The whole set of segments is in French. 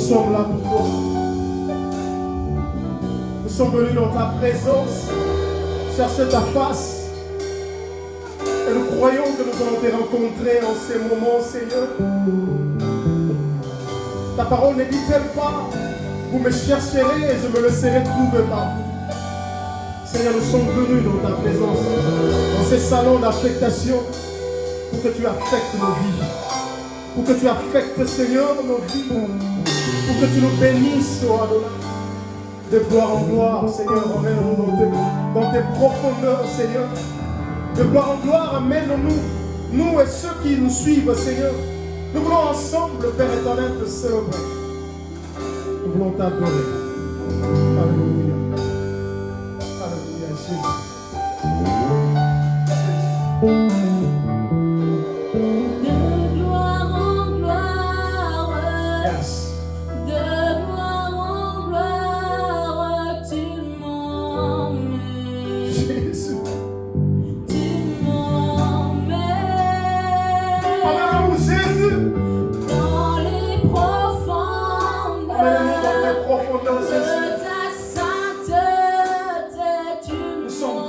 sommes là pour toi. Nous sommes venus dans ta présence, chercher ta face. Et nous croyons que nous allons te rencontrer en ces moments, Seigneur. Ta parole ne dit-elle pas, vous me chercherez et je me laisserai trouver par vous. Seigneur, nous sommes venus dans ta présence, dans ces salons d'affectation, pour que tu affectes nos vies. Pour que tu affectes, Seigneur, nos vies. Pour que tu nous bénisses, oh Adonai. De gloire en gloire, Seigneur, emmène-nous dans tes profondeurs, Seigneur. De gloire en gloire, amène-nous, nous et ceux qui nous suivent, Seigneur. Nous voulons ensemble, Père éternel, te célébrer. Nous voulons t'adorer. Alléluia. Alléluia, Jésus. De gloire en gloire. Yes. De gloire en gloire, tu m'emmènes. Jésus. Tu m'emmènes Emmène-nous, Jésus. dans les profondeurs Emmène-nous dans tes profondeurs, Jésus. de ta sainteté. Tu Nous sommes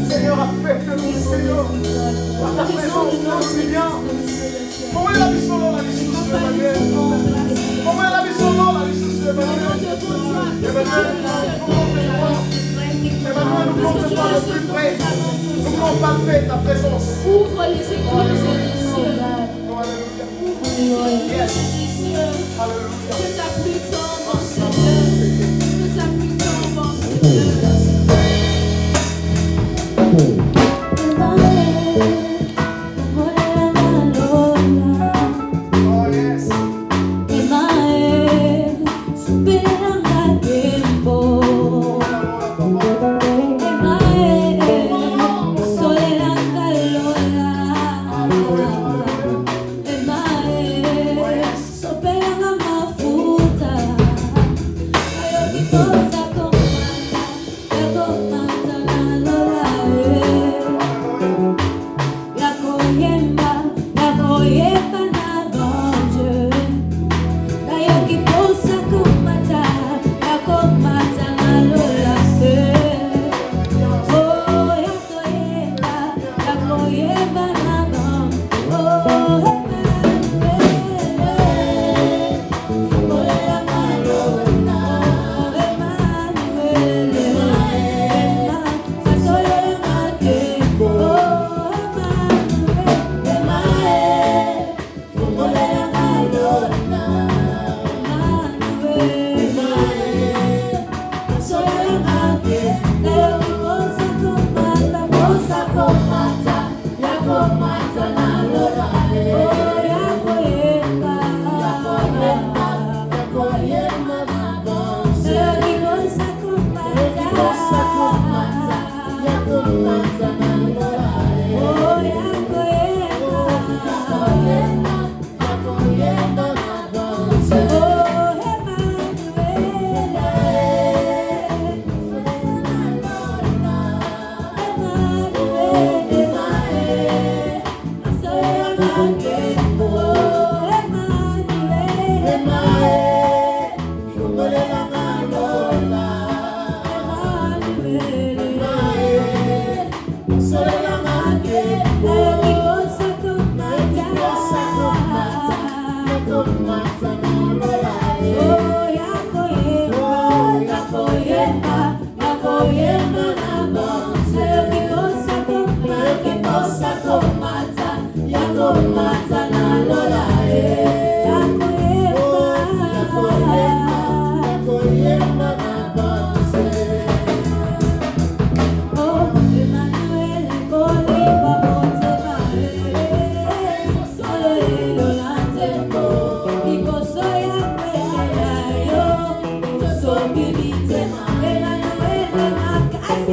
Seigneur, affecte-nous, Seigneur. Par ta présence, nous bien. Comment est la vie sur l'eau, la vie sur Emmanuel? Comment est la vie sur l'eau, la vie sur Emmanuel? Emmanuel, nous comptons pas le plus près. Nous voulons palper ta présence. Ouvre les écluses des cieux. Yes. Alléluia. Que ta pluie tombe, mon Seigneur. Que ta pluie tombe, mon Seigneur. Oh, yes. I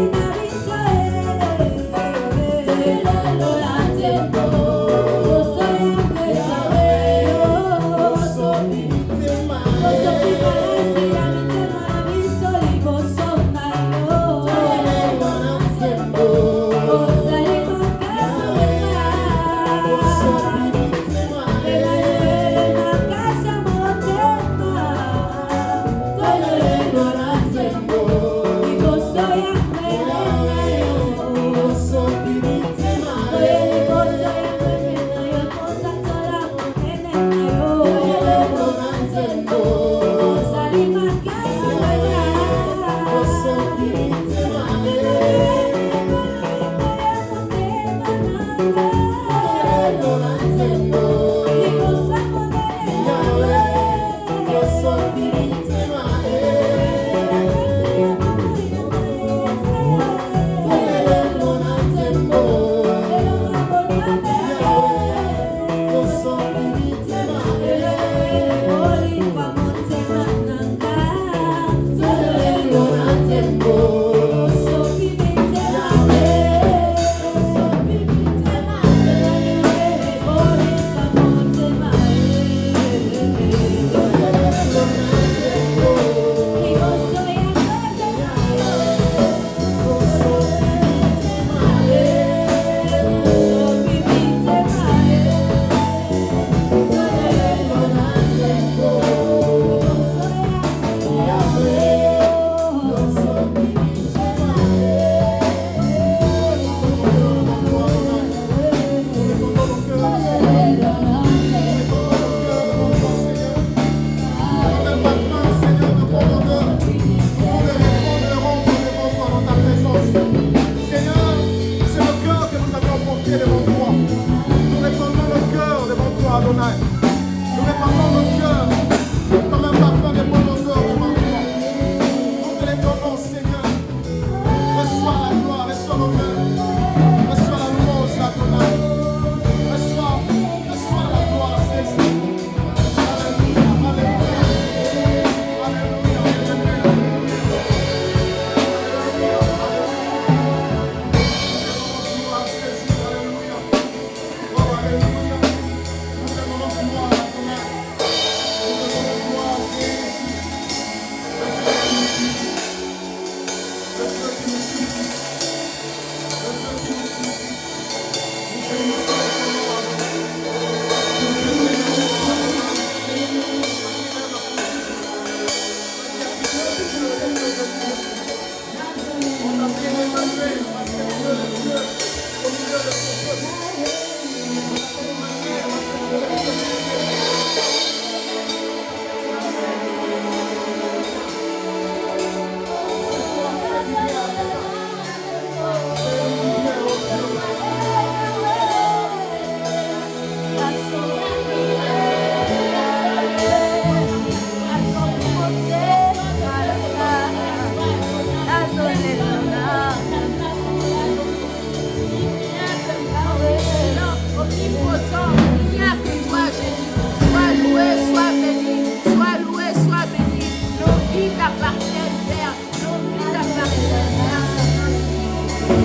Dieu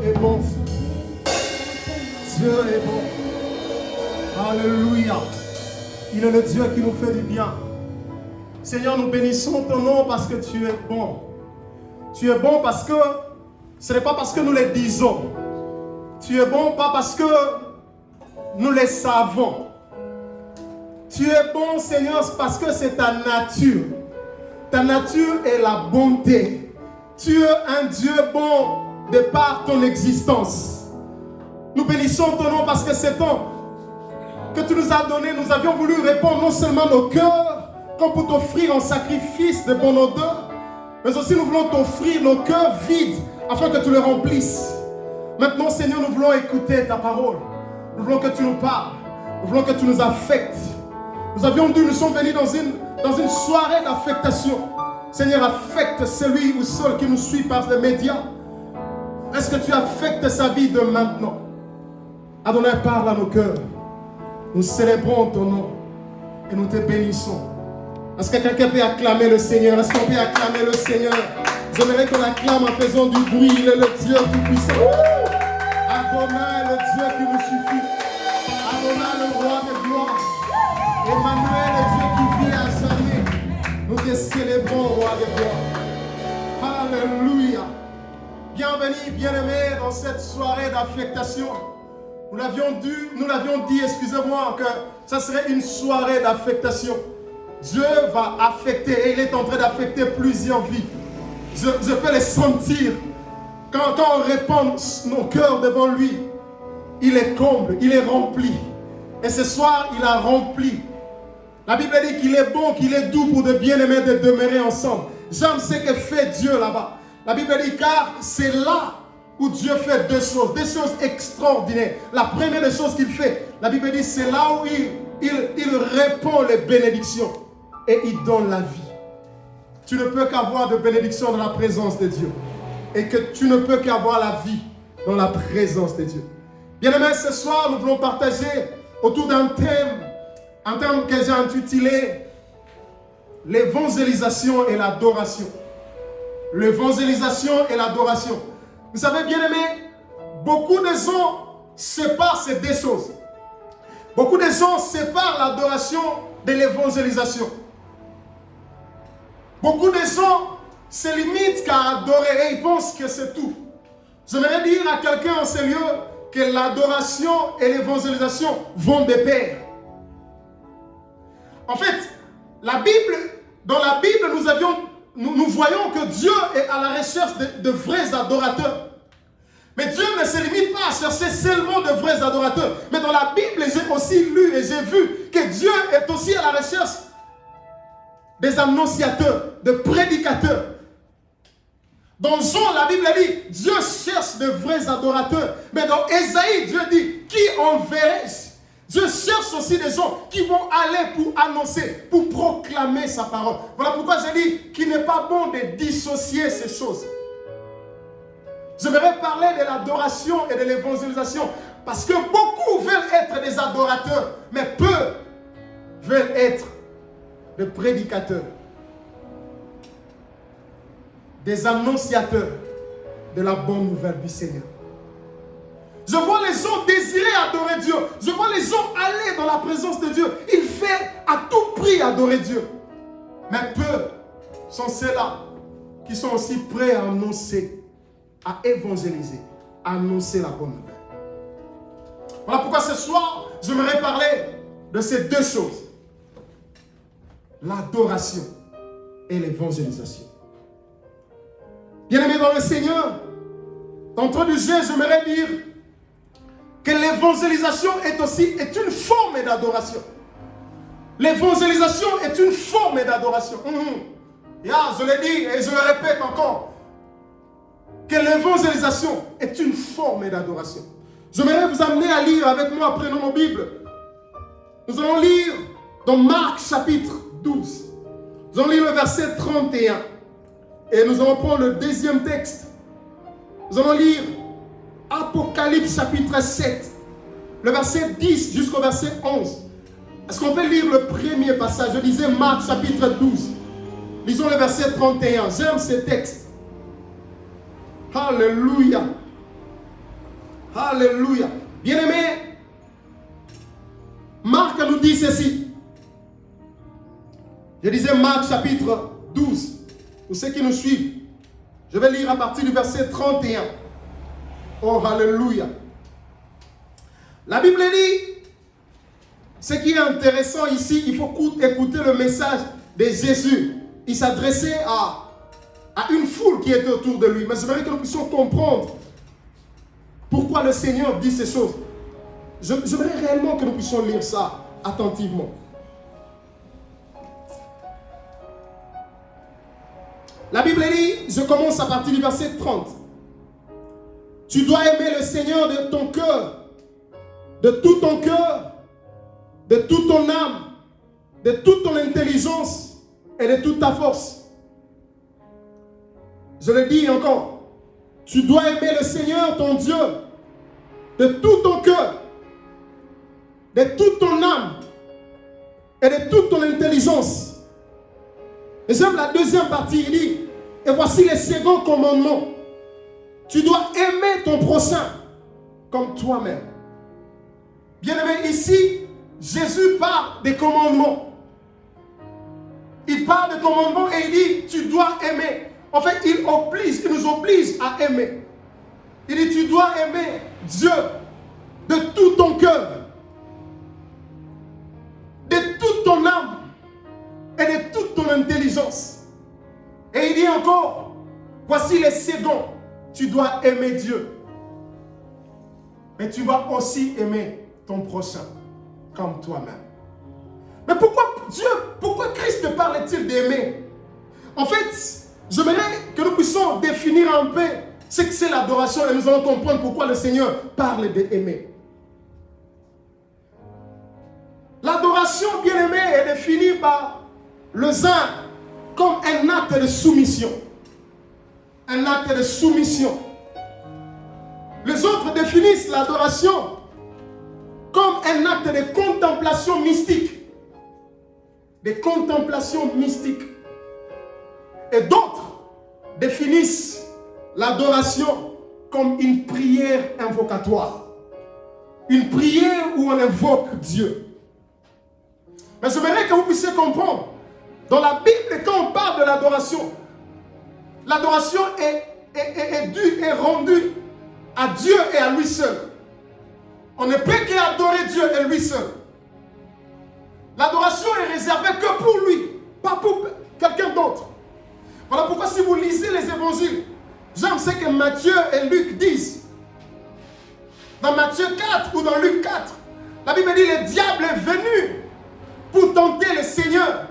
est bon. Dieu est bon. Alléluia. Il est le Dieu qui nous fait du bien. Seigneur, nous bénissons ton nom parce que tu es bon. Tu es bon parce que ce n'est pas parce que nous le disons. Tu es bon pas parce que nous le savons. Tu es bon, Seigneur, parce que c'est ta nature. Ta nature est la bonté. Tu es un Dieu bon de par ton existence. Nous bénissons ton nom parce que c'est ton que tu nous as donné. Nous avions voulu répondre non seulement nos cœurs, comme pour t'offrir un sacrifice de bonne odeur, mais aussi nous voulons t'offrir nos cœurs vides afin que tu les remplisses. Maintenant, Seigneur, nous voulons écouter ta parole. Nous voulons que tu nous parles. Nous voulons que tu nous affectes. Nous sommes venus dans une soirée d'affectation. Seigneur, affecte celui ou celle qui nous suit par les médias. Est-ce que tu affectes sa vie de maintenant? Adonai, parle à nos cœurs. Nous célébrons ton nom et nous te bénissons. Est-ce que quelqu'un peut acclamer le Seigneur? Est-ce qu'on peut acclamer le Seigneur? J'aimerais qu'on acclame en faisant du bruit. Il est le Dieu tout-puissant. Adonai, le Dieu qui nous suffit. Adonai, le roi de gloire. Emmanuel, le Dieu qui vit à jamais. Nous te célébrons, roi de gloire. Alléluia. Bienvenue, bien-aimés, dans cette soirée d'affectation. Nous l'avions dit, excusez-moi, que ça serait une soirée d'affectation. Dieu va affecter, et il est en train d'affecter plusieurs vies. Je peux les sentir. Quand on répand nos cœurs devant lui, il est comble, il est rempli. Et ce soir, il a rempli. La Bible dit qu'il est bon, qu'il est doux pour de bien-aimés de demeurer ensemble. J'aime ce que fait Dieu là-bas. La Bible dit car c'est là où Dieu fait deux choses extraordinaires. La première des choses qu'il fait, la Bible dit c'est là où il répand les bénédictions et il donne la vie. Tu ne peux qu'avoir de bénédictions dans la présence de Dieu et que tu ne peux qu'avoir la vie dans la présence de Dieu. Bien-aimés, ce soir, nous voulons partager autour d'un thème que j'ai intitulé l'évangélisation et l'adoration. L'évangélisation et l'adoration. Vous savez, bien-aimés, beaucoup de gens séparent ces deux choses. Beaucoup de gens séparent l'adoration de l'évangélisation. Beaucoup de gens se limitent qu'à adorer et ils pensent que c'est tout. J'aimerais dire à quelqu'un en ce lieu que l'adoration et l'évangélisation vont de pair. En fait, dans la Bible, nous voyons que Dieu est à la recherche de vrais adorateurs. Mais Dieu ne se limite pas à chercher seulement de vrais adorateurs. Mais dans la Bible, j'ai aussi lu et j'ai vu que Dieu est aussi à la recherche des annonciateurs, de prédicateurs. Dans Jean, la Bible dit, Dieu cherche de vrais adorateurs. Mais dans Ésaïe, Dieu dit, qui enverrai-je? Dieu cherche aussi des gens qui vont aller pour annoncer, pour proclamer sa parole. Voilà pourquoi je dis qu'il n'est pas bon de dissocier ces choses. Je vais parler de l'adoration et de l'évangélisation parce que beaucoup veulent être des adorateurs, mais peu veulent être des prédicateurs, des annonciateurs de la bonne nouvelle du Seigneur. Je vois les gens désirer adorer Dieu. Je vois les gens aller dans la présence de Dieu. Ils veulent à tout prix adorer Dieu. Mais peu sont ceux-là qui sont aussi prêts à annoncer, à évangéliser, à annoncer la bonne nouvelle. Voilà pourquoi ce soir, j'aimerais parler de ces deux choses. L'adoration et l'évangélisation. Bien-aimés dans le Seigneur, d'entrée du jeu, j'aimerais dire que l'évangélisation est une forme d'adoration. L'évangélisation est une forme d'adoration. Je l'ai dit et je le répète encore. Que l'évangélisation est une forme d'adoration. J'aimerais vous amener à lire avec moi, prenons nos Bibles. Nous allons lire dans Marc chapitre 12. Nous allons lire le verset 31. Et nous allons prendre le deuxième texte. Nous allons lire Apocalypse chapitre 7, le verset 10 jusqu'au verset 11. Est-ce qu'on peut lire le premier passage? Je disais Marc chapitre 12. Lisons le verset 31. J'aime ces textes. Alléluia. Alléluia. Bien-aimés, Marc nous dit ceci. Je disais Marc chapitre 12. Pour ceux qui nous suivent, je vais lire à partir du verset 31. Oh, alléluia. La Bible dit, ce qui est intéressant ici, il faut écouter le message de Jésus. Il s'adressait à une foule qui était autour de lui. Mais j'aimerais que nous puissions comprendre pourquoi le Seigneur dit ces choses. J'aimerais réellement que nous puissions lire ça attentivement. La Bible dit, je commence à partir du verset 30. Tu dois aimer le Seigneur de ton cœur, de tout ton cœur, de toute ton âme, de toute ton intelligence et de toute ta force. Je le dis encore. Tu dois aimer le Seigneur, ton Dieu, de tout ton cœur, de toute ton âme et de toute ton intelligence. Et j'aime la deuxième partie, il dit, et voici les seconds commandements. Tu dois aimer ton prochain comme toi-même. Bien-aimé, ici, Jésus parle des commandements. Il parle des commandements et il dit, tu dois aimer. En fait, il nous oblige à aimer. Il dit, tu dois aimer Dieu de tout ton cœur, de toute ton âme et de toute ton intelligence. Et il dit encore, voici les seconds, tu dois aimer Dieu. Mais tu vas aussi aimer ton prochain comme toi-même. Mais pourquoi Christ parle-t-il d'aimer? En fait, j'aimerais que nous puissions définir un peu ce que c'est l'adoration et nous allons comprendre pourquoi le Seigneur parle d'aimer. L'adoration, bien aimée, est définie par le Saint comme un acte de soumission. Un acte de soumission. Les autres définissent l'adoration comme un acte de contemplation mystique. Des contemplations mystiques. Et d'autres définissent l'adoration comme une prière invocatoire. Une prière où on invoque Dieu. Mais j'aimerais que vous puissiez comprendre. Dans la Bible, quand on parle de l'adoration est due et rendue à Dieu et à lui seul. On ne peut qu'adorer Dieu et lui seul. L'adoration est réservée que pour lui, pas pour quelqu'un d'autre. Voilà pourquoi si vous lisez les évangiles, j'aime ce que Matthieu et Luc disent. Dans Matthieu 4 ou dans Luc 4, la Bible dit le diable est venu pour tenter le Seigneur.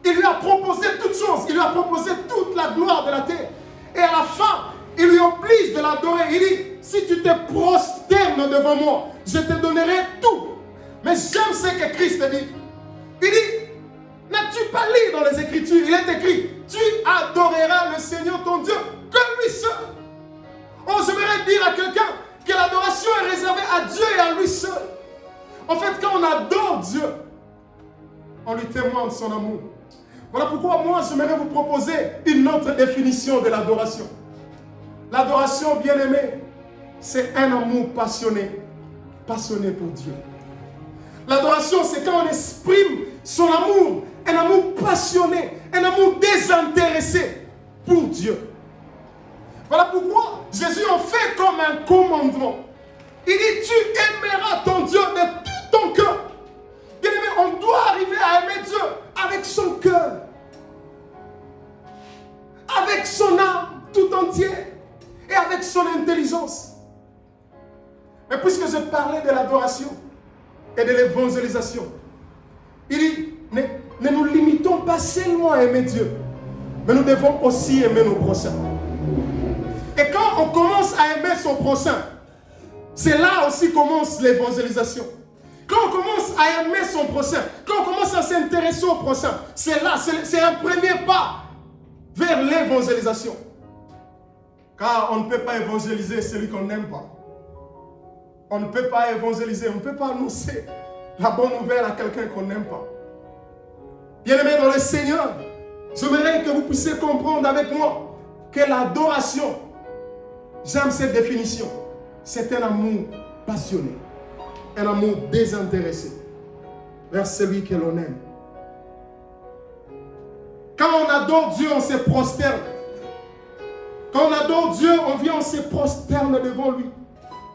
Il lui a proposé toutes choses. Il lui a proposé toute la gloire de la terre. Et à la fin, il lui oblige de l'adorer. Il dit, si tu te prosternes devant moi, je te donnerai tout. Mais j'aime ce que Christ dit. Il dit, n'as-tu pas lu dans les Écritures? Il est écrit, tu adoreras le Seigneur ton Dieu que lui seul. Oh, j'aimerais dire à quelqu'un que l'adoration est réservée à Dieu et à lui seul. En fait, quand on adore Dieu, on lui témoigne son amour. Voilà pourquoi moi, j'aimerais vous proposer une autre définition de l'adoration. L'adoration, bien-aimée, c'est un amour passionné. Passionné pour Dieu. L'adoration, c'est quand on exprime son amour. Un amour passionné. Un amour désintéressé pour Dieu. Voilà pourquoi Jésus en fait comme un commandement. Il dit, tu aimeras ton Dieu de tout ton cœur. Bien-aimé, on doit arriver à aimer Dieu avec son cœur, avec son âme tout entière et avec son intelligence. Mais puisque je parlais de l'adoration et de l'évangélisation, il dit, ne nous limitons pas seulement à aimer Dieu, mais nous devons aussi aimer nos prochains. Et quand on commence à aimer son prochain, c'est là aussi commence l'évangélisation. Quand on commence à aimer son prochain, quand on commence à s'intéresser au prochain, c'est là, c'est un premier pas vers l'évangélisation. Car on ne peut pas évangéliser celui qu'on n'aime pas. On ne peut pas évangéliser, on ne peut pas annoncer la bonne nouvelle à quelqu'un qu'on n'aime pas. Bien-aimés dans le Seigneur, j'aimerais que vous puissiez comprendre avec moi que l'adoration, j'aime cette définition, c'est un amour passionné, un amour désintéressé vers celui que l'on aime. Quand on adore Dieu, on se prosterne. Quand on adore Dieu, on vient, on se prosterne devant lui.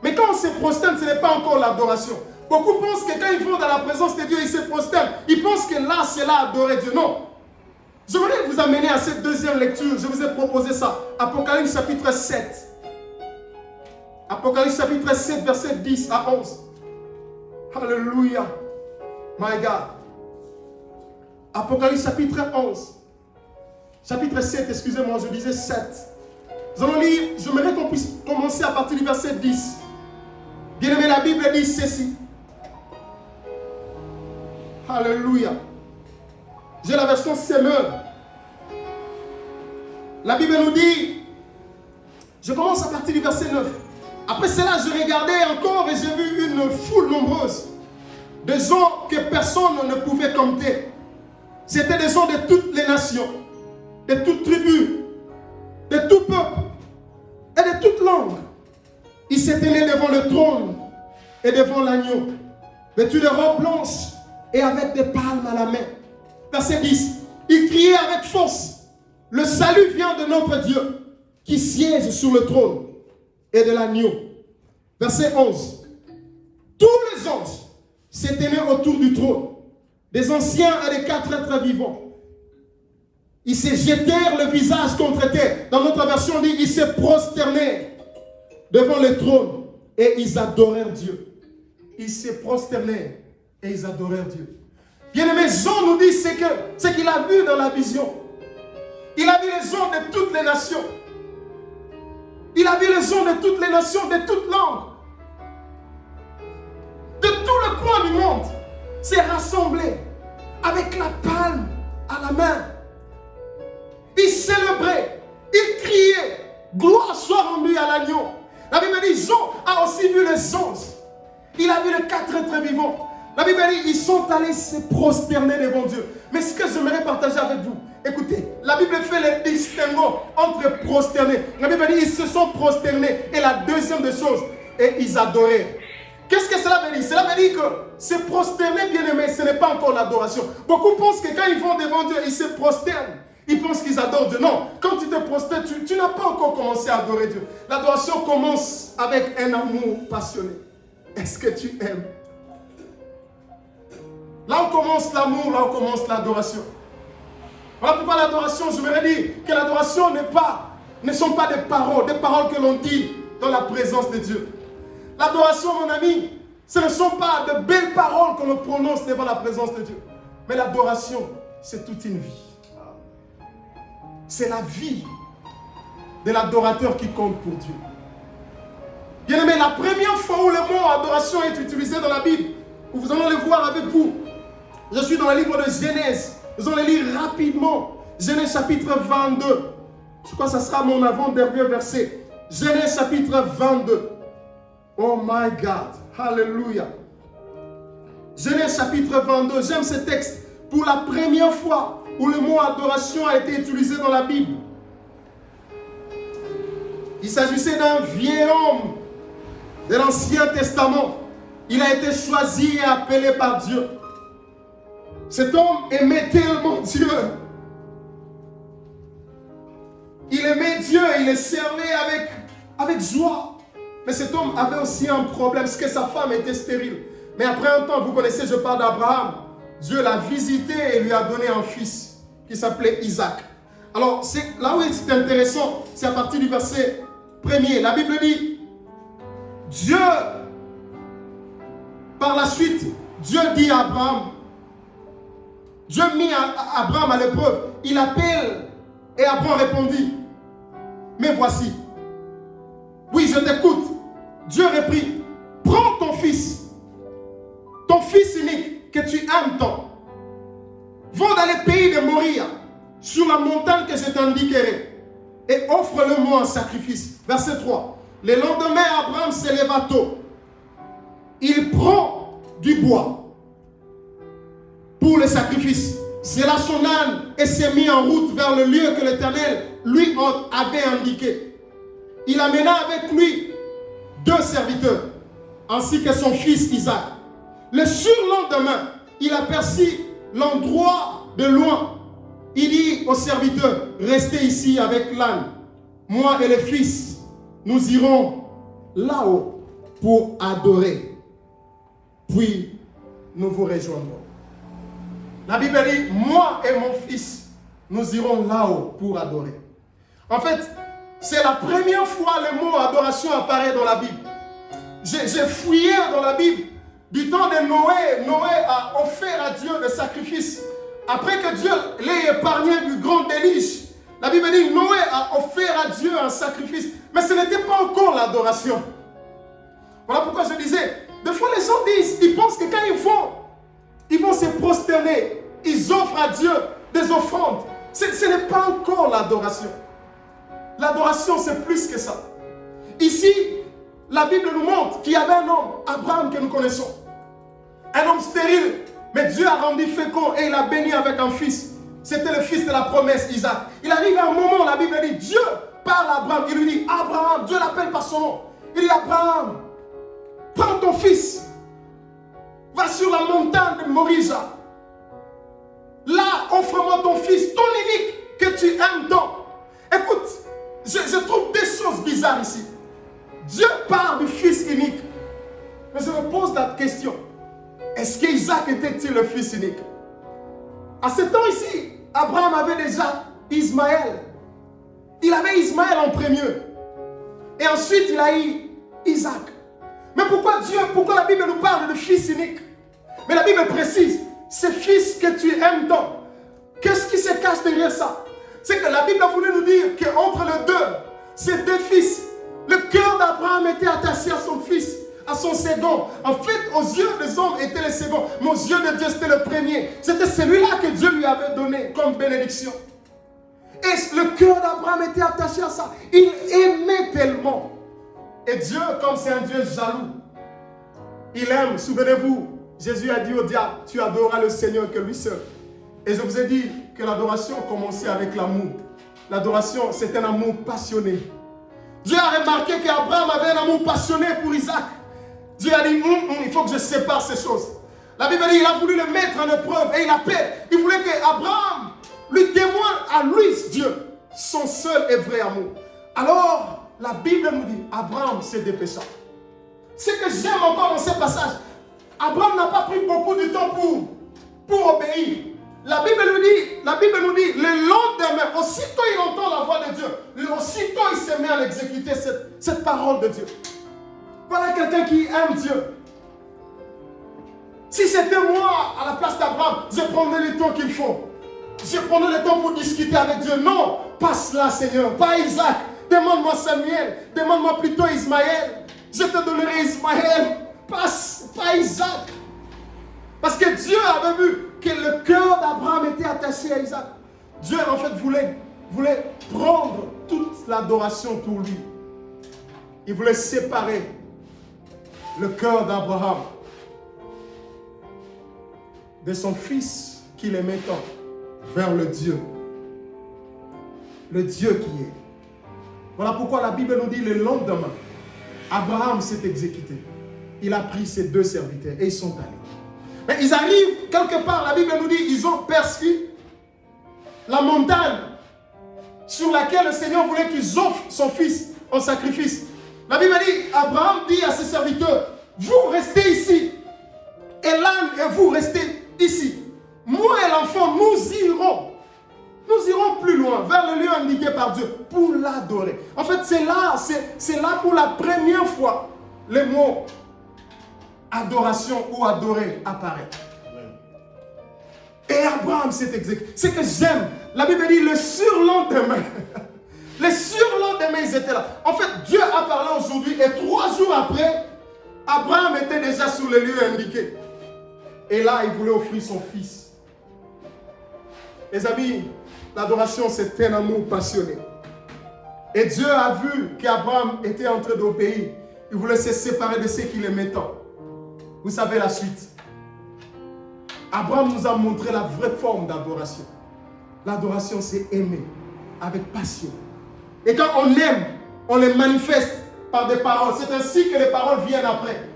Mais quand on se prosterne, ce n'est pas encore l'adoration. Beaucoup pensent que quand ils vont dans la présence de Dieu, ils se prosternent. Ils pensent que là, c'est là adorer Dieu. Non. Je voudrais vous amener à cette deuxième lecture. Je vous ai proposé ça. Apocalypse chapitre 7. Apocalypse chapitre 7, verset 10 à 11. Alléluia. My God. Apocalypse chapitre 11. Chapitre 7, excusez-moi, je disais 7. Nous allons lire, j'aimerais qu'on puisse commencer à partir du verset 10. Bien-aimé, la Bible dit ceci. Alléluia. J'ai la version Semeur. La Bible nous dit, je commence à partir du verset 9. Après cela, je regardais encore et j'ai vu une foule nombreuse de gens que personne ne pouvait compter. C'était des gens de toutes les nations, de toutes tribus, de tout peuple et de toutes langues. Ils se tenaient devant le trône et devant l'agneau, vêtus de robes blanches et avec des palmes à la main. Verset 10. Ils criaient avec force, le salut vient de notre Dieu qui siège sur le trône et de l'agneau. Verset 11. Tous les anges se tenaient autour du trône, des anciens et des 4 êtres vivants. Ils se jetèrent le visage contre terre. Dans notre version, on dit ils se prosternèrent devant le trône et ils adorèrent Dieu. Ils se prosternèrent et ils adorèrent Dieu. Bien-aimé, Jean nous dit ce qu'il a vu dans la vision. Il a vu les gens de toutes les nations. Il a vu les gens de toutes les nations, de toutes langues. De tout le coin du monde. S'est rassemblé avec la palme à la main. Ils célébraient, ils criaient, gloire soit rendue à l'agneau. La Bible dit, Jean a aussi vu les anges. Il a vu les 4 êtres vivants. La Bible dit, ils sont allés se prosterner devant Dieu. Mais ce que j'aimerais partager avec vous, écoutez, la Bible fait le distinguo entre prosterner. La Bible dit, ils se sont prosternés. Et la deuxième des choses, et ils adoraient. Qu'est-ce que cela veut dire? Cela veut dire que se prosterner, bien aimé, ce n'est pas encore l'adoration. Beaucoup pensent que quand ils vont devant Dieu, ils se prosternent. Ils pensent qu'ils adorent Dieu. Non, quand tu te prosternes, tu n'as pas encore commencé à adorer Dieu. L'adoration commence avec un amour passionné. Est-ce que tu aimes? Là où commence l'amour, là où commence l'adoration. Voilà pourquoi l'adoration, je voudrais dire que l'adoration ne sont pas des paroles que l'on dit dans la présence de Dieu. L'adoration, mon ami, ce ne sont pas de belles paroles que l'on prononce devant la présence de Dieu. Mais l'adoration, c'est toute une vie. C'est la vie de l'adorateur qui compte pour Dieu. Bien aimé, la première fois où le mot adoration est utilisé dans la Bible, vous allez le voir avec vous. Je suis dans le livre de Genèse. Nous allons le lire rapidement. Genèse chapitre 22. Je crois que ce sera mon avant-dernier verset. Genèse chapitre 22. Oh my God. Alléluia. Genèse chapitre 22. J'aime ce texte. Pour la première fois où le mot adoration a été utilisé dans la Bible. Il s'agissait d'un vieil homme de l'Ancien Testament. Il a été choisi et appelé par Dieu. Cet homme aimait tellement Dieu. Il aimait Dieu et il le servait avec joie. Mais cet homme avait aussi un problème, c'est que sa femme était stérile. Mais après un temps, vous connaissez, je parle d'Abraham. Dieu l'a visité et lui a donné un fils qui s'appelait Isaac. Alors, là où c'est intéressant, c'est à partir du verset 1er. La Bible dit, Dieu, par la suite, Dieu dit à Abraham, Dieu mit Abraham à l'épreuve. Il appelle et Abraham répondit, mais voici. Oui, je t'écoute. Dieu reprit, prends ton fils unique que tu aimes tant. Va dans le pays de Moria sur la montagne que je t'indiquerai, et offre-le-moi en sacrifice. Verset 3. Le lendemain, Abraham se leva tôt. Il prend du bois pour le sacrifice. C'est là son âne et s'est mis en route vers le lieu que l'Éternel lui avait indiqué. Il amena avec lui 2 serviteurs, ainsi que son fils Isaac. Le surlendemain, il aperçut l'endroit de loin. Il dit aux serviteurs, restez ici avec l'âne. Moi et le fils, nous irons là-haut pour adorer. Puis, nous vous rejoindrons. La Bible dit, moi et mon fils, nous irons là-haut pour adorer. En fait, c'est la première fois le mot adoration apparaît dans la Bible. J'ai fouillé dans la Bible. Du temps de Noé, Noé a offert à Dieu des sacrifices. Après que Dieu l'ait épargné du grand déluge, la Bible dit Noé a offert à Dieu un sacrifice. Mais ce n'était pas encore l'adoration. Voilà pourquoi je disais, des fois les gens disent, ils pensent que quand ils vont se prosterner, ils offrent à Dieu des offrandes. Ce n'est pas encore l'adoration. L'adoration, c'est plus que ça. Ici, la Bible nous montre qu'il y avait un homme, Abraham, que nous connaissons. Un homme stérile, mais Dieu a rendu fécond et il a béni avec un fils. C'était le fils de la promesse, Isaac. Il arrive à un moment, la Bible dit, Dieu parle à Abraham. Il lui dit, Abraham, Dieu l'appelle par son nom. Il dit, Abraham, prends ton fils, va sur la montagne de Moria. Là, offre-moi ton fils, ton unique, que tu aimes tant. Écoute, je trouve des choses bizarres ici. Dieu parle du fils unique. Mais je me pose la question. Est-ce qu'Isaac était-il le fils unique? À ce temps ici, Abraham avait déjà Ismaël. Il avait Ismaël en premier. Et ensuite, il a eu Isaac. Mais pourquoi la Bible nous parle de fils unique? Mais la Bible précise, ce fils que tu aimes tant. Qu'est-ce qui se cache derrière ça? C'est que la Bible a voulu nous dire qu'entre les deux, ces 2 fils, le cœur d'Abraham était attaché à son fils, à son second. En fait, aux yeux des hommes était le second, mais aux yeux de Dieu c'était le premier. C'était celui-là que Dieu lui avait donné comme bénédiction. Et le cœur d'Abraham était attaché à ça. Il aimait tellement. Et Dieu, comme c'est un Dieu jaloux, il aime. Souvenez-vous, Jésus a dit au diable, tu adoreras le Seigneur que lui seul. Et je vous ai dit que l'adoration commençait avec l'amour. L'adoration, c'est un amour passionné. Dieu a remarqué qu'Abraham avait un amour passionné pour Isaac. Dieu a dit, il faut que je sépare ces choses. La Bible dit, il a voulu le mettre en épreuve et il appelle. Il voulait qu'Abraham lui témoigne à lui, Dieu, son seul et vrai amour. Alors, la Bible nous dit, Abraham s'est dépêché. Ce que j'aime encore dans ce passage, Abraham n'a pas pris beaucoup de temps pour obéir. La Bible nous dit, le lendemain, aussitôt il entend la voix de Dieu, aussitôt il se met à exécuter cette parole de Dieu. Voilà quelqu'un qui aime Dieu. Si c'était moi à la place d'Abraham, je prendrais le temps qu'il faut. Je prendrais le temps pour discuter avec Dieu. Non, pas cela, Seigneur, pas Isaac. Demande-moi Samuel, demande-moi plutôt Ismaël. Je te donnerai Ismaël, pas Isaac. Parce que Dieu avait vu que le cœur d'Abraham était attaché à Isaac. Dieu en fait voulait prendre toute l'adoration pour lui. Il voulait séparer le cœur d'Abraham de son fils qu'il aimait tant vers le Dieu qui est. Voilà pourquoi la Bible nous dit le lendemain, Abraham s'est exécuté. Il a pris ses 2 serviteurs et ils sont allés. Mais ils arrivent quelque part, la Bible nous dit, ils ont perçu la montagne sur laquelle le Seigneur voulait qu'ils offrent son fils en sacrifice. La Bible dit, Abraham dit à ses serviteurs, vous restez ici, et l'âne et vous restez ici. Moi et l'enfant, nous irons plus loin, vers le lieu indiqué par Dieu, pour l'adorer. En fait, c'est là pour la première fois, le mot adoration ou adorer apparaît. Et Abraham s'est exécuté. Ce que j'aime, la Bible dit le surlendemain. Le surlendemain, ils étaient là. En fait, Dieu a parlé aujourd'hui et 3 jours après, Abraham était déjà sur le lieu indiqué. Et là, il voulait offrir son fils. Les amis, L'adoration, c'est un amour passionné. Et Dieu a vu qu'Abraham était en train d'obéir. Il voulait se séparer de ceux qui l'aimaient tant. Vous savez la suite. Abraham nous a montré la vraie forme d'adoration. L'adoration, c'est aimer avec passion. Et quand on aime, on les manifeste par des paroles. C'est ainsi que les paroles viennent après.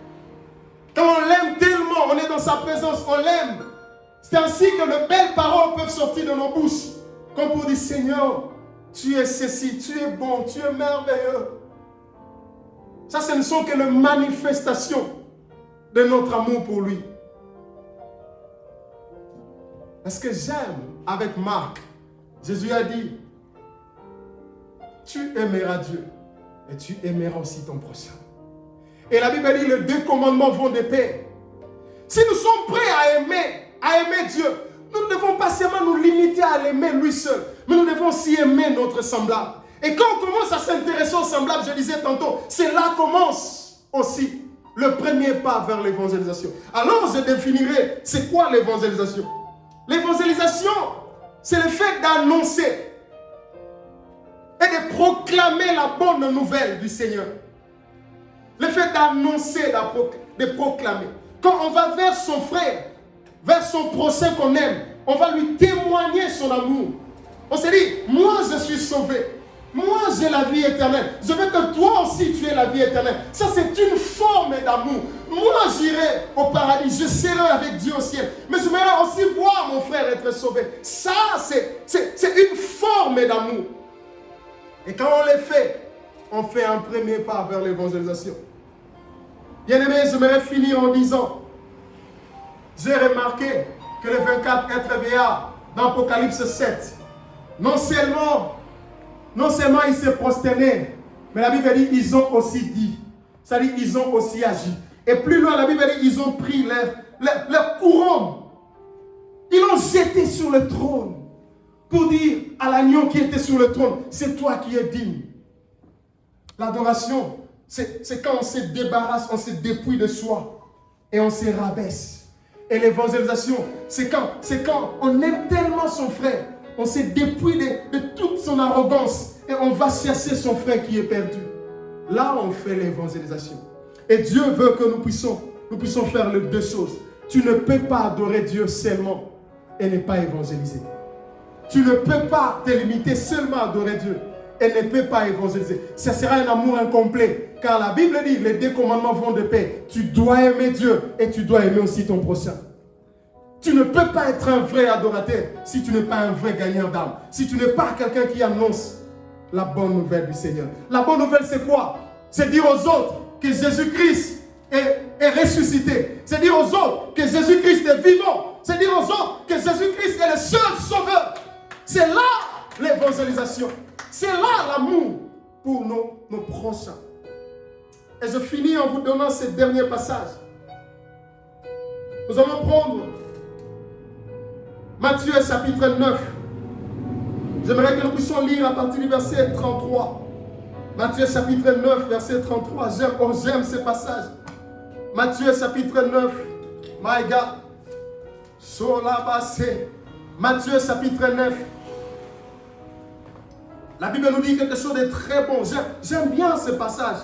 Quand on l'aime tellement, on est dans sa présence, on l'aime. C'est ainsi que de belles paroles peuvent sortir de nos bouches. Comme pour dire, Seigneur, tu es ceci, tu es bon, tu es merveilleux. Ça, ce ne sont que les manifestations de notre amour pour lui. Parce que j'aime avec Marc, Jésus a dit, tu aimeras Dieu et tu aimeras aussi ton prochain. Et la Bible dit, les deux commandements vont de pair. Si nous sommes prêts à aimer Dieu, nous ne devons pas seulement nous limiter à l'aimer lui seul, mais nous devons aussi aimer notre semblable. Et quand on commence à s'intéresser au semblable, je disais tantôt, c'est là commence aussi le premier pas vers l'évangélisation. Alors je définirai, c'est quoi l'évangélisation? L'évangélisation, c'est le fait d'annoncer et de proclamer la bonne nouvelle du Seigneur. Le fait d'annoncer, de proclamer. Quand on va vers son frère, vers son prochain qu'on aime, on va lui témoigner son amour. On se dit, moi je suis sauvé. Moi j'ai la vie éternelle. Je veux que toi aussi tu aies la vie éternelle. Ça c'est une forme d'amour. Moi j'irai au paradis, je serai avec Dieu au ciel. Mais je voudrais aussi voir mon frère être sauvé. Ça c'est une forme d'amour. Et quand on le fait, on fait un premier pas vers l'évangélisation. Bien-aimé, j'aimerais finir en disant, j'ai remarqué que les 24 êtres vieillards dans Apocalypse 7, non seulement ils se prosternaient, mais la Bible dit ils ont aussi dit. C'est-à-dire ils ont aussi agi. Et plus loin, la Bible dit ils ont pris leur couronne. Ils l'ont jeté sur le trône pour dire à l'agneau qui était sur le trône, c'est toi qui es digne. L'adoration, c'est quand on se débarrasse, on se dépouille de soi et on se rabaisse. Et l'évangélisation, c'est quand on aime tellement son frère, on se dépouille de toute son arrogance et on va chercher son frère qui est perdu. Là, on fait l'évangélisation. Et Dieu veut que nous puissions faire les deux choses. Tu ne peux pas adorer Dieu seulement et ne pas évangéliser. Tu ne peux pas te limiter seulement à adorer Dieu et ne peux pas évangéliser. Ce sera un amour incomplet. Car la Bible dit, les deux commandements vont de pair. Tu dois aimer Dieu et tu dois aimer aussi ton prochain. Tu ne peux pas être un vrai adorateur si tu n'es pas un vrai gagnant d'âme. Si tu n'es pas quelqu'un qui annonce la bonne nouvelle du Seigneur. La bonne nouvelle, c'est quoi? C'est dire aux autres que Jésus-Christ est ressuscité. C'est dire aux autres que Jésus-Christ est vivant. C'est dire aux autres que Jésus-Christ est le seul sauveur. C'est là l'évangélisation. C'est là l'amour pour nos prochains. Et je finis en vous donnant ce dernier passage. Nous allons prendre Matthieu chapitre 9. J'aimerais que nous puissions lire à partir du verset 33. Matthieu chapitre 9, verset 33. J'aime ce passage. Matthieu chapitre 9. My God. Matthieu chapitre 9. La Bible nous dit quelque chose de très bon. J'aime bien ce passage.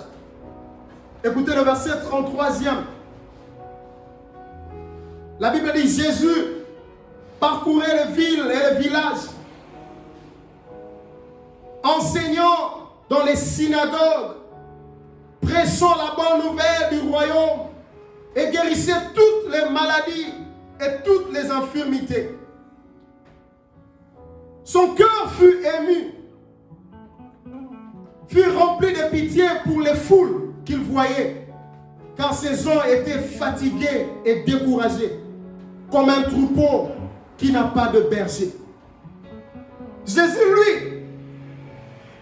Écoutez le verset 33e. La Bible dit, Jésus parcourait les villes et les villages, enseignant dans les synagogues, prêchant la bonne nouvelle du royaume et guérissait toutes les maladies et toutes les infirmités. Son cœur fut ému, fut rempli de pitié pour les foules qu'il voyait, car ces gens étaient fatigués et découragés, comme un troupeau qui n'a pas de berger. Jésus, lui,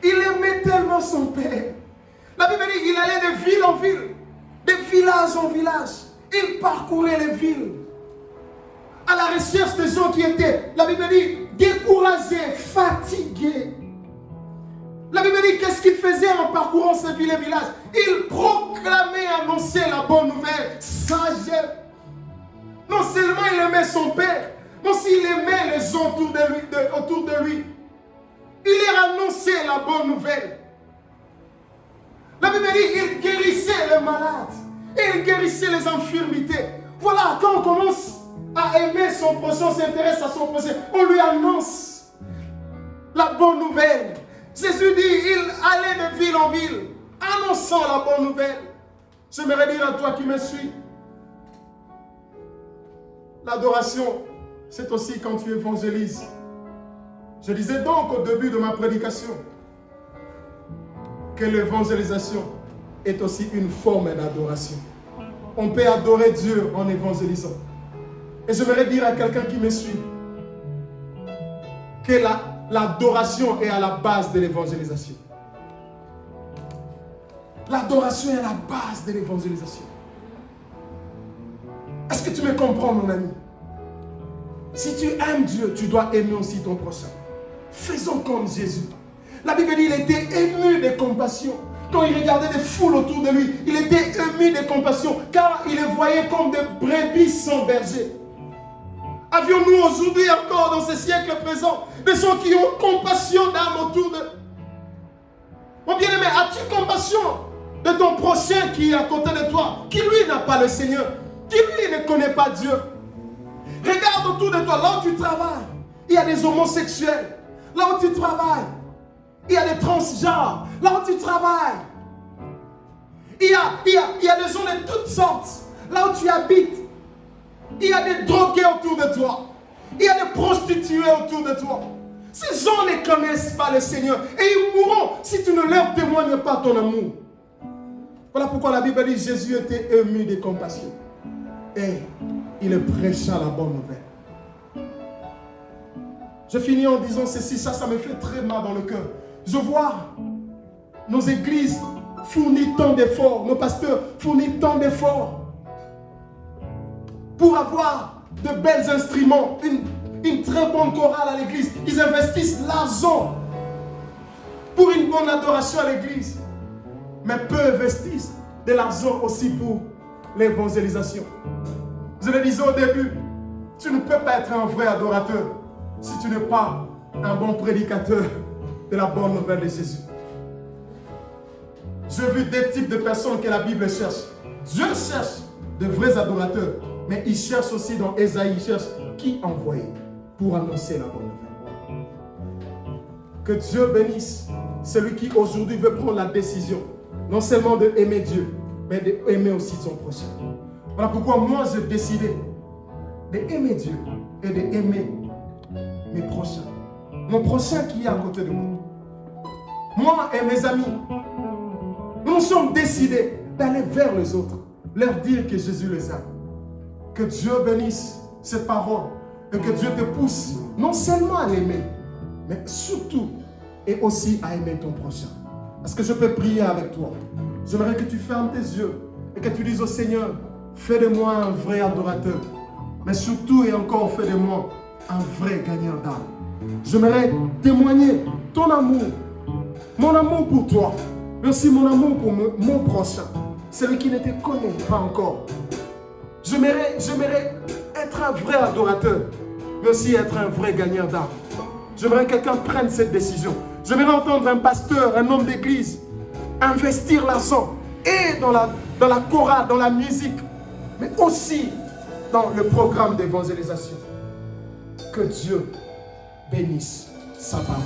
il aimait tellement son Père. La Bible dit qu'il allait de ville en ville, de village en village. Il parcourait les villes à la recherche des gens qui étaient, la Bible dit, découragés, fatigués. La Bible dit qu'est-ce qu'il faisait en parcourant ces villes et villages? Il proclamait, annonçait la bonne nouvelle. Sagesse. Non seulement il aimait son Père, mais aussi il aimait les gens autour de lui. Il leur annonçait la bonne nouvelle. La Bible dit il guérissait les malades et il guérissait les infirmités. Voilà, quand on commence à aimer son prochain, on s'intéresse à son prochain, on lui annonce la bonne nouvelle. Jésus dit, il allait de ville en ville, annonçant la bonne nouvelle. J'aimerais dire à toi qui me suis, l'adoration, c'est aussi quand tu évangélises. Je disais donc au début de ma prédication que l'évangélisation est aussi une forme d'adoration. On peut adorer Dieu en évangélisant. Et j'aimerais dire à quelqu'un qui me suit que l'adoration est à la base de l'évangélisation. L'adoration est à la base de l'évangélisation. Est-ce que tu me comprends, mon ami? Si tu aimes Dieu, tu dois aimer aussi ton prochain. Faisons comme Jésus. La Bible dit qu'il était ému de compassion. Quand il regardait des foules autour de lui, il était ému de compassion, car il les voyait comme des brebis sans berger. Avions-nous aujourd'hui encore, dans ce siècle présent, des gens qui ont compassion d'âme autour d'eux? Mon bien-aimé, as-tu compassion de ton prochain qui est à côté de toi, qui lui n'a pas le Seigneur, qui lui ne connaît pas Dieu? Regarde autour de toi, là où tu travailles, il y a des homosexuels. Là où tu travailles, il y a des transgenres. Là où tu travailles, il y a des gens de toutes sortes. Là où tu habites, il y a des drogués autour de toi. Il y a des prostituées autour de toi. Ces gens ne connaissent pas le Seigneur. Et ils mourront si tu ne leur témoignes pas ton amour. Voilà pourquoi la Bible dit que Jésus était ému de compassion. Et il prêcha la bonne nouvelle. Je finis en disant ceci, ça me fait très mal dans le cœur. Je vois nos églises fournir tant d'efforts, nos pasteurs fournir tant d'efforts pour avoir de bels instruments, une très bonne chorale à l'église. Ils investissent l'argent pour une bonne adoration à l'église. Mais peu investissent de l'argent aussi pour l'évangélisation. Je le disais au début, tu ne peux pas être un vrai adorateur si tu n'es pas un bon prédicateur de la bonne nouvelle de Jésus. J'ai vu deux types de personnes que la Bible cherche. Dieu cherche de vrais adorateurs, mais il cherche aussi dans Ésaïe, il cherche qui envoyer pour annoncer la bonne nouvelle. Que Dieu bénisse celui qui aujourd'hui veut prendre la décision, non seulement d'aimer Dieu, mais d'aimer aussi son prochain. Voilà pourquoi moi j'ai décidé d'aimer Dieu et d'aimer mes prochains. Mon prochain qui est à côté de moi. Moi et mes amis, nous sommes décidés d'aller vers les autres, leur dire que Jésus les aime. Que Dieu bénisse cette parole et que Dieu te pousse non seulement à l'aimer, mais surtout et aussi à aimer ton prochain. Est-ce que je peux prier avec toi? J'aimerais que tu fermes tes yeux et que tu dises au Seigneur, fais de moi un vrai adorateur, mais surtout et encore fais de moi un vrai gagnant d'âme. J'aimerais témoigner ton amour, mon amour pour toi, mais aussi mon amour pour mon prochain, celui qui ne te connaît pas encore. J'aimerais être un vrai adorateur, mais aussi être un vrai gagnant d'âme. J'aimerais que quelqu'un prenne cette décision. J'aimerais entendre un pasteur, un homme d'église, investir l'argent et dans la chorale, dans la musique, mais aussi dans le programme d'évangélisation. Que Dieu bénisse sa parole.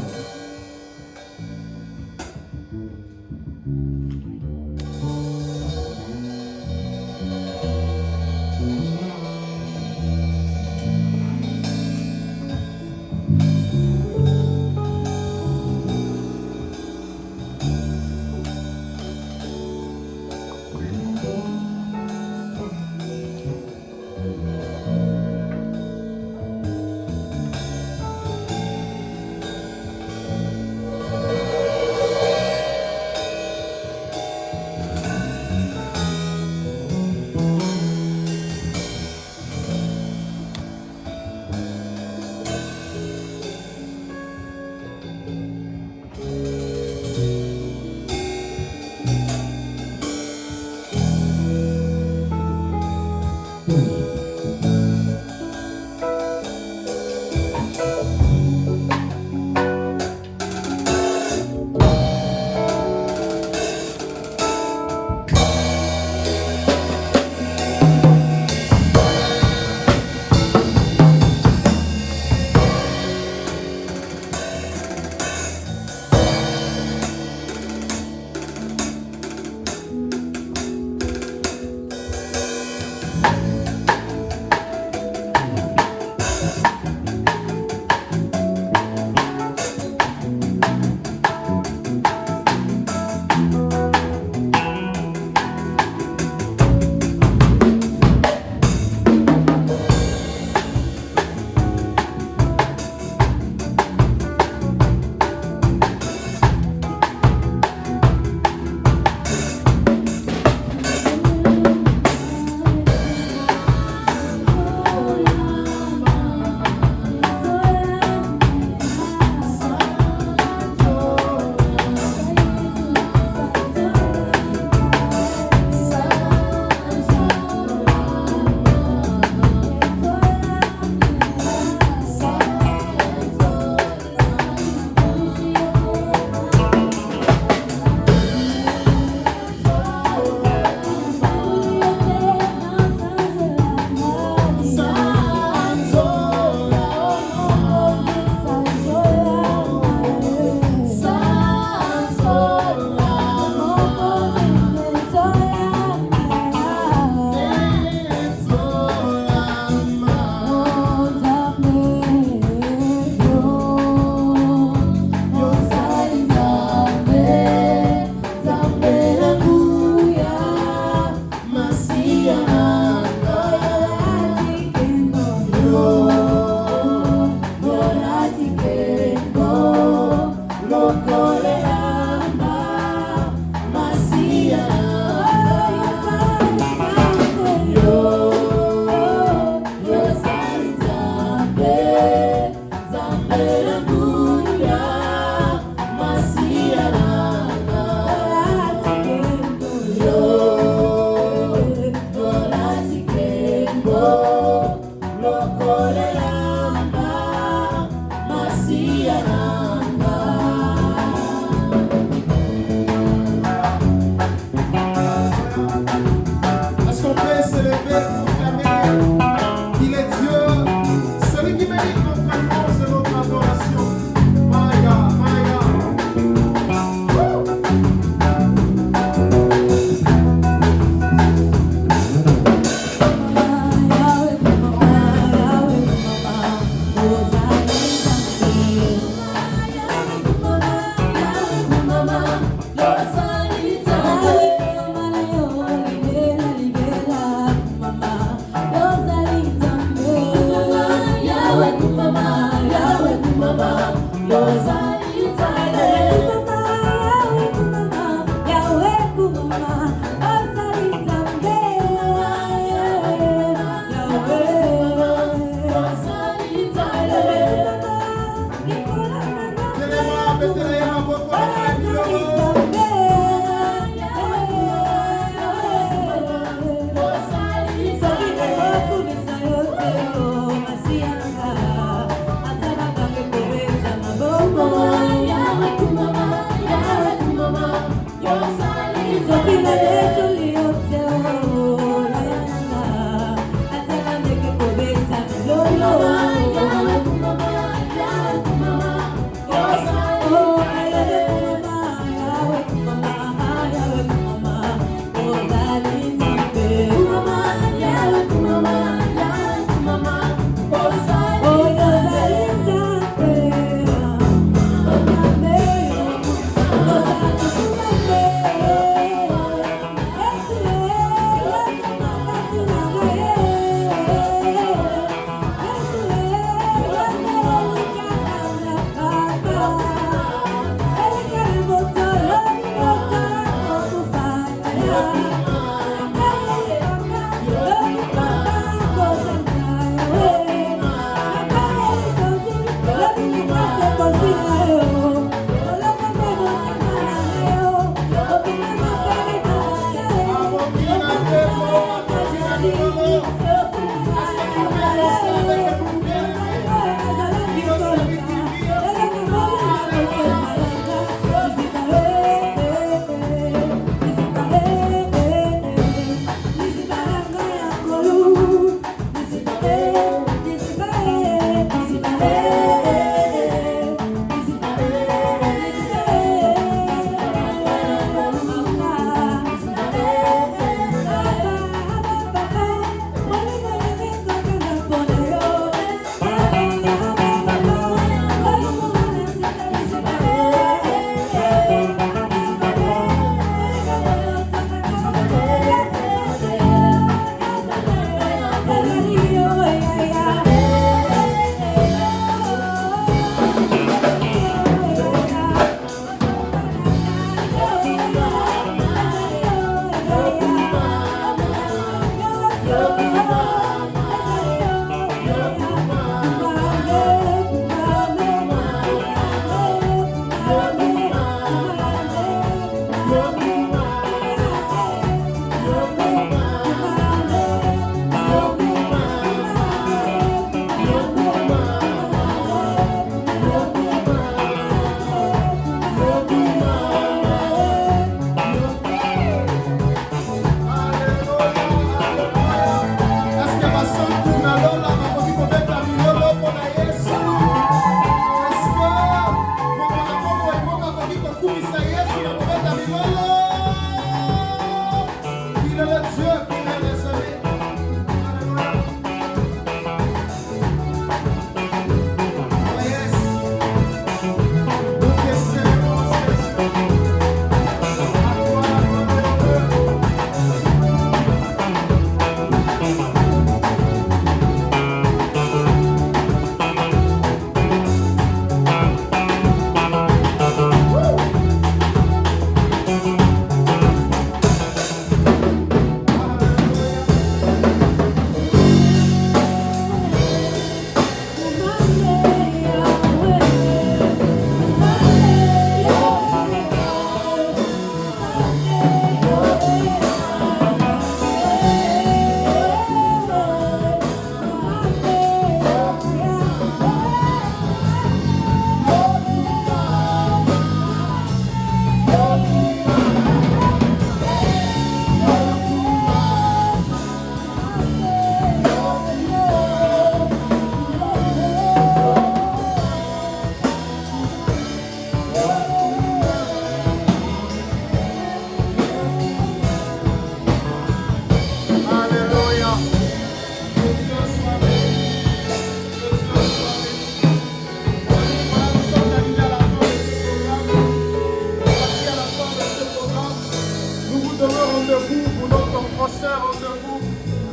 prochain rendez-vous,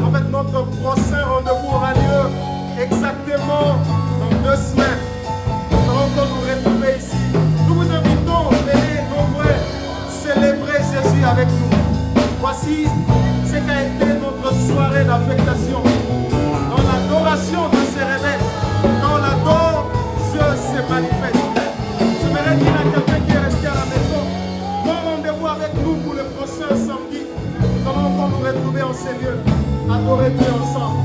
en fait notre prochain rendez-vous aura lieu exactement dans 2 semaines. Nous allons encore nous retrouver ici. Nous vous invitons, venez nombreux, célébrer Jésus avec nous. Voici ce qu'a été notre soirée d'affectation. Dans l'adoration, Dieu se révèle. Dans l'adore, Dieu se manifeste. Je voudrais dire à quelqu'un qui est resté à la maison, bon rendez-vous avec nous pour le prochain samedi. Nous allons encore nous retrouver en ces lieux, adorer Dieu ensemble.